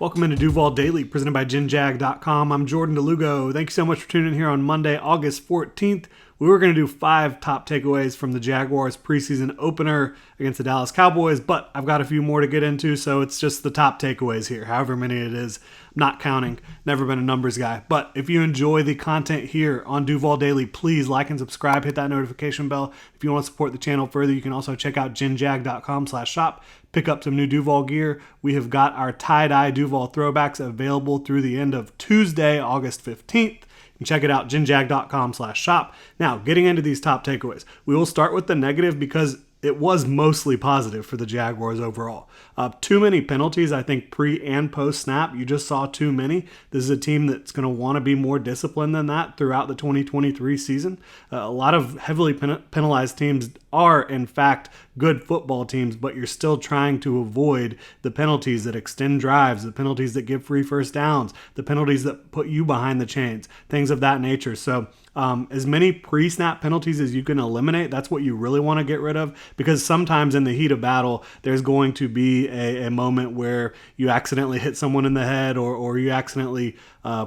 Welcome into Duval Daily, presented by GenJag.com. I'm Jordan Lugo. Thank you so much for tuning in here on Monday, August 14th. We were going to do 5 top takeaways from the Jaguars preseason opener against the Dallas Cowboys, but I've got a few more to get into, so it's just the top takeaways here, however many it is. I'm not counting. Never been a numbers guy. But if you enjoy the content here on Duval Daily, please like and subscribe. Hit that notification bell. If you want to support the channel further, you can also check out GenJag.com/shop. Pick up some new Duval gear. We have got our tie-dye Duval throwbacks available through the end of Tuesday, August 15th. And check it out, GenJag.com/shop. Now, getting into these top takeaways. We will start with the negative because it was mostly positive for the Jaguars overall. Too many penalties, I think, pre and post snap. You just saw too many. This is a team that's going to want to be more disciplined than that throughout the 2023 season. A lot of heavily penalized teams are, in fact, good football teams, but you're still trying to avoid the penalties that extend drives, the penalties that give free first downs, the penalties that put you behind the chains, things of that nature. So as many pre-snap penalties as you can eliminate, that's what you really want to get rid of, because sometimes in the heat of battle, there's going to be a moment where you accidentally hit someone in the head or you accidentally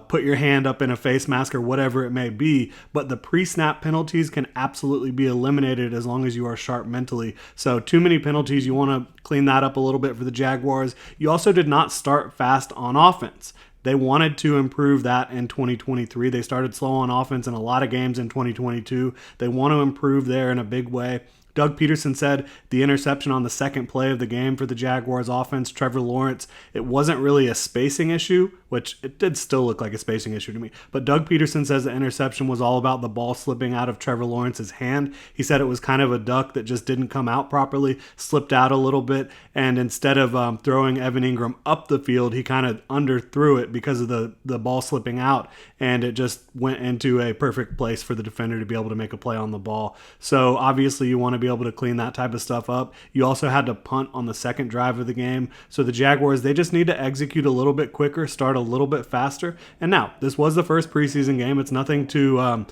put your hand up in a face mask or whatever it may be. But the pre-snap penalties can absolutely be eliminated as long as you are sharp mentally. So too many penalties, you want to clean that up a little bit for the Jaguars. You also did not start fast on offense. They wanted to improve that in 2023. They started slow on offense in a lot of games in 2022. They want to improve there in a big way. Doug Peterson said the interception on the second play of the game for the Jaguars offense, Trevor Lawrence, it wasn't really a spacing issue, which it did still look like a spacing issue to me. But Doug Peterson says the interception was all about the ball slipping out of Trevor Lawrence's hand. He said it was kind of a duck that just didn't come out properly, slipped out a little bit, and instead of throwing Evan Ingram up the field, he kind of underthrew it because of the ball slipping out, and it just went into a perfect place for the defender to be able to make a play on the ball. So obviously you want to be able to clean that type of stuff up. You also had to punt on the second drive of the game. So the Jaguars, they just need to execute a little bit quicker, start a little bit faster. And now, this was the first preseason game. It's nothing to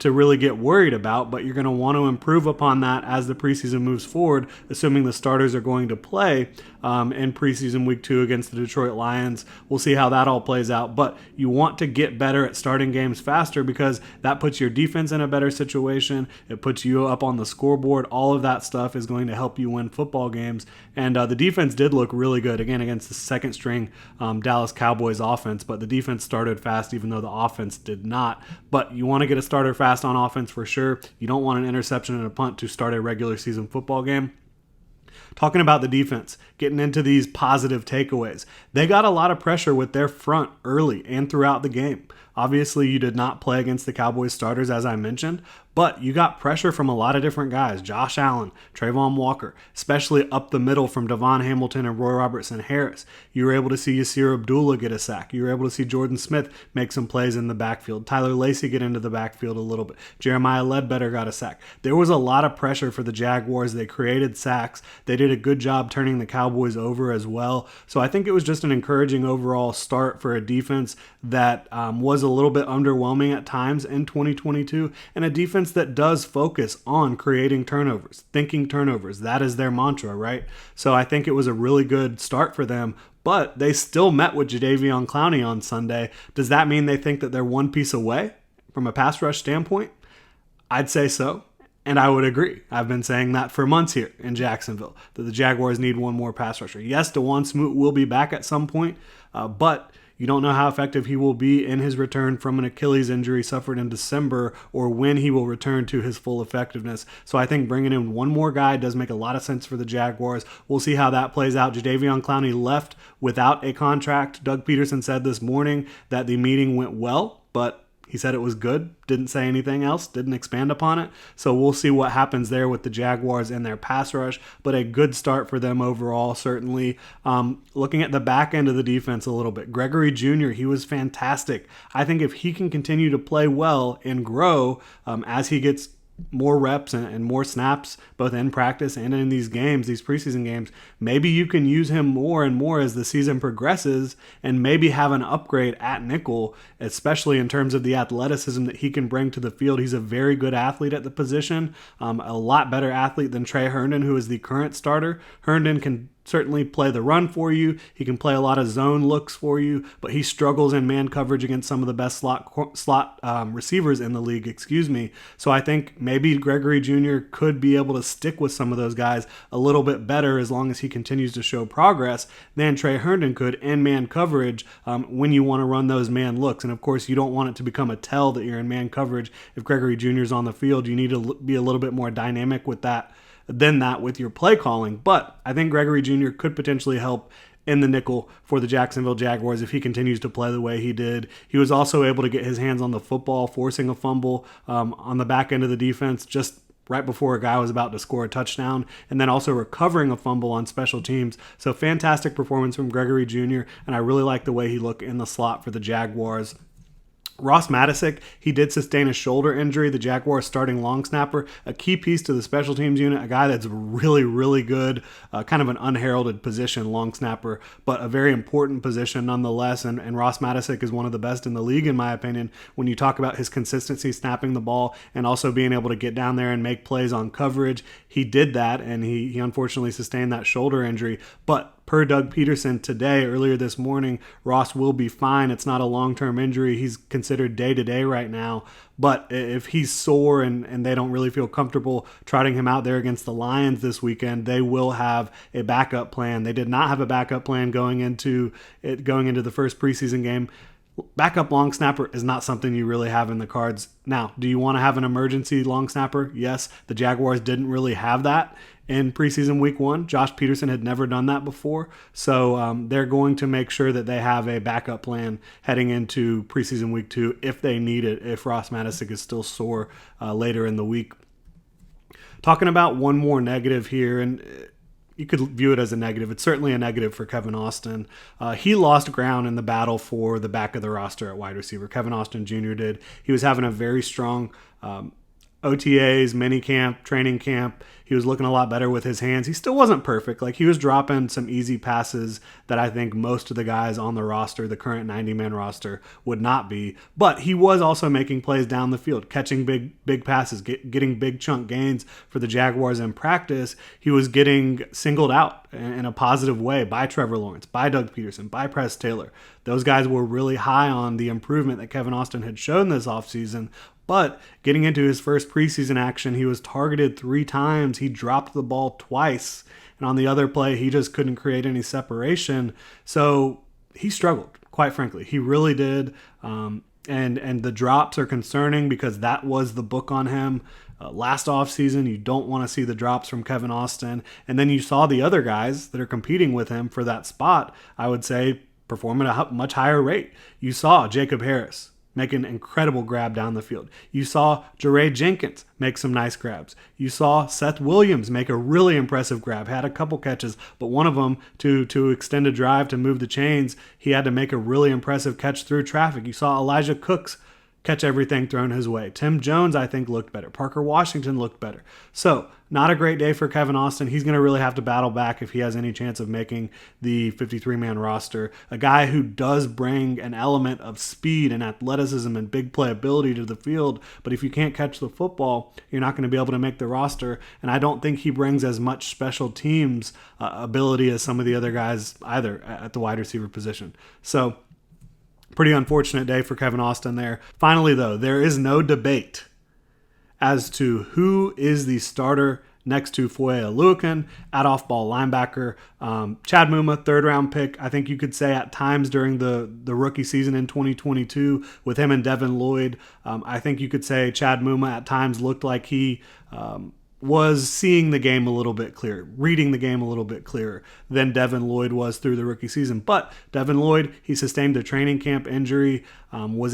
really get worried about, but you're going to want to improve upon that as the preseason moves forward, assuming the starters are going to play in preseason week 2 against the Detroit Lions. We'll see how that all plays out, but you want to get better at starting games faster because that puts your defense in a better situation. It puts you up on the scoreboard. All of that stuff is going to help you win football games. And the defense did look really good, again, against the second string Dallas Cowboys offense, but the defense started fast even though the offense did not. But you want to get a starter fast on offense for sure. You don't want an interception and a punt to start a regular season football game. Talking about the defense, getting into these positive takeaways. They got a lot of pressure with their front early and throughout the game. Obviously, you did not play against the Cowboys starters, as I mentioned, but you got pressure from a lot of different guys. Josh Allen, Trayvon Walker, especially up the middle from Devon Hamilton and Roy Robertson-Harris. You were able to see Yasir Abdullah get a sack. You were able to see Jordan Smith make some plays in the backfield. Tyler Lacey get into the backfield a little bit. Jeremiah Ledbetter got a sack. There was a lot of pressure for the Jaguars. They created sacks. They did a good job turning the Cowboys over as well. So I think it was just an encouraging overall start for a defense that was a little bit underwhelming at times in 2022, and a defense that does focus on creating turnovers, thinking turnovers. That is their mantra, right? So I think it was a really good start for them, but they still met with Jadeveon Clowney on Sunday. Does that mean they think that they're one piece away from a pass rush standpoint? I'd say so. And I would agree. I've been saying that for months here in Jacksonville, that the Jaguars need one more pass rusher. Yes, DeJuan Smoot will be back at some point, but you don't know how effective he will be in his return from an Achilles injury suffered in December, or when he will return to his full effectiveness. So I think bringing in one more guy does make a lot of sense for the Jaguars. We'll see how that plays out. Jadeveon Clowney left without a contract. Doug Peterson said this morning that the meeting went well, but he said it was good, didn't say anything else, didn't expand upon it. So we'll see what happens there with the Jaguars and their pass rush, but a good start for them overall, certainly. Looking at the back end of the defense a little bit, Gregory Jr., he was fantastic. I think if he can continue to play well and grow as he gets more reps and more snaps, both in practice and in these games, these preseason games, maybe you can use him more and more as the season progresses and maybe have an upgrade at nickel, especially in terms of the athleticism that he can bring to the field. He's a very good athlete at the position, a lot better athlete than Trey Herndon, who is the current starter. Herndon can certainly play the run for you. He can play a lot of zone looks for you, but he struggles in man coverage against some of the best slot receivers in the league, So I think maybe Gregory Jr. could be able to stick with some of those guys a little bit better as long as he continues to show progress than Trey Herndon could in man coverage when you want to run those man looks. And of course, you don't want it to become a tell that you're in man coverage. If Gregory Jr. is on the field, you need to be a little bit more dynamic with that than that with your play calling. But I think Gregory Jr. could potentially help in the nickel for the Jacksonville Jaguars if he continues to play the way he did. He was also able to get his hands on the football, forcing a fumble on the back end of the defense just right before a guy was about to score a touchdown, and then also recovering a fumble on special teams. So fantastic performance from Gregory Jr., and I really like the way he looked in the slot for the Jaguars. Ross Matisic, he did sustain a shoulder injury, the Jaguars starting long snapper, a key piece to the special teams unit, a guy that's really, really good, kind of an unheralded position, long snapper, but a very important position nonetheless, and Ross Matisic is one of the best in the league, in my opinion, when you talk about his consistency snapping the ball and also being able to get down there and make plays on coverage. He did that, and he unfortunately sustained that shoulder injury, but per Doug Peterson today, earlier this morning, Ross will be fine. It's not a long-term injury. He's considered day-to-day right now. But if he's sore and they don't really feel comfortable trotting him out there against the Lions this weekend, they will have a backup plan. They did not have a backup plan going into the first preseason game. Backup long snapper is not something you really have in the cards. Now, do you want to have an emergency long snapper? Yes. The Jaguars didn't really have that in preseason week 1. Josh Peterson had never done that before. So they're going to make sure that they have a backup plan heading into preseason week 2 if they need it, if Ross Matisic is still sore later in the week. Talking about one more negative here, and you could view it as a negative. It's certainly a negative for Kevin Austin. He lost ground in the battle for the back of the roster at wide receiver. Kevin Austin Jr. did. He was having a very strong OTAs, minicamp, training camp. He was looking a lot better with his hands. He still wasn't perfect. Like, he was dropping some easy passes that I think most of the guys on the roster, the current 90-man roster, would not be. But he was also making plays down the field, catching big passes, getting big chunk gains for the Jaguars in practice. He was getting singled out in a positive way by Trevor Lawrence, by Doug Peterson, by Press Taylor. Those guys were really high on the improvement that Kevin Austin had shown this offseason. But getting into his first preseason action, he was targeted 3 times. He dropped the ball twice. And on the other play, he just couldn't create any separation. So he struggled, quite frankly. He really did. And the drops are concerning because that was the book on him. Last offseason, you don't want to see the drops from Kevin Austin. And then you saw the other guys that are competing with him for that spot, I would say, perform at a much higher rate. You saw Jacob Harris make an incredible grab down the field. You saw Jaray Jenkins make some nice grabs. You saw Seth Williams make a really impressive grab, had a couple catches, but one of them to extend a drive to move the chains, he had to make a really impressive catch through traffic. You saw Elijah Cooks catch everything thrown his way. Tim Jones, I think, looked better. Parker Washington looked better. So, not a great day for Kevin Austin. He's going to really have to battle back if he has any chance of making the 53-man roster. A guy who does bring an element of speed and athleticism and big playability to the field, but if you can't catch the football, you're not going to be able to make the roster. And I don't think he brings as much special teams ability as some of the other guys either at the wide receiver position. So, pretty unfortunate day for Kevin Austin there. Finally, though, there is no debate as to who is the starter next to Foye Oluokun at off-ball linebacker. Chad Muma, third-round pick, I think you could say at times during the rookie season in 2022 with him and Devin Lloyd. I think you could say Chad Muma at times looked like he was seeing the game a little bit clearer, reading the game a little bit clearer than Devin Lloyd was through the rookie season. But Devin Lloyd, he sustained a training camp injury, was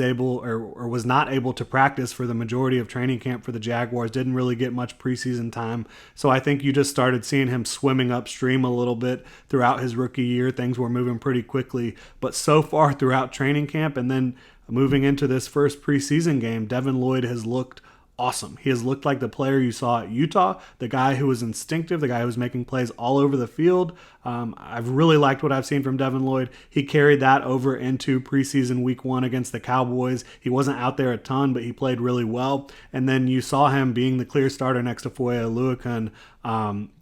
not able to practice for the majority of training camp for the Jaguars, didn't really get much preseason time. So I think you just started seeing him swimming upstream a little bit throughout his rookie year. Things were moving pretty quickly. But so far throughout training camp and then moving into this first preseason game, Devin Lloyd has looked awesome. He has looked like the player you saw at Utah, the guy who was instinctive, the guy who was making plays all over the field. I've really liked what I've seen from Devin Lloyd. He carried that over into preseason week 1 against the Cowboys. He wasn't out there a ton, but he played really well. And then you saw him being the clear starter next to Foye Oluokun.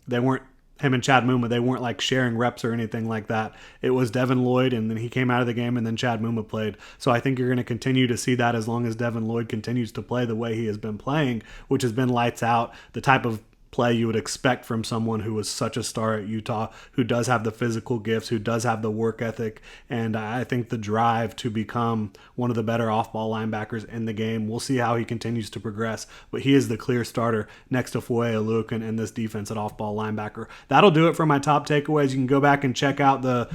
They weren't him and Chad Muma, they weren't like sharing reps or anything like that. It was Devin Lloyd, and then he came out of the game, and then Chad Muma played. So I think you're going to continue to see that as long as Devin Lloyd continues to play the way he has been playing, which has been lights out, the type of play you would expect from someone who was such a star at Utah, who does have the physical gifts, who does have the work ethic, and I think the drive to become one of the better off-ball linebackers in the game. We'll see how he continues to progress, but he is the clear starter next to Foye Oluokun in this defense at off-ball linebacker. That'll do it for my top takeaways. You can go back and check out the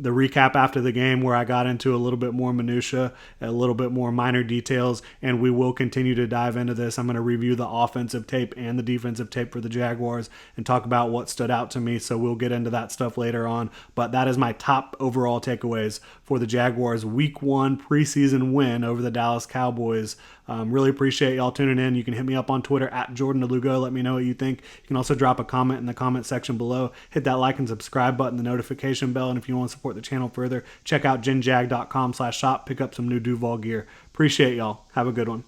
recap after the game where I got into a little bit more minutia, a little bit more minor details, and we will continue to dive into this. I'm going to review the offensive tape and the defensive tape for the Jaguars and talk about what stood out to me, so we'll get into that stuff later on. But that is my top overall takeaways for the Jaguars' Week 1 preseason win over the Dallas Cowboys. Really appreciate y'all tuning in. You can hit me up on Twitter at Jordan Lugo. Let me know what you think. You can also drop a comment in the comment section below. Hit that like and subscribe button, the notification bell, and if you want to support the channel further, check out ginjag.com/shop. Pick up some new Duval gear. Appreciate y'all. Have a good one.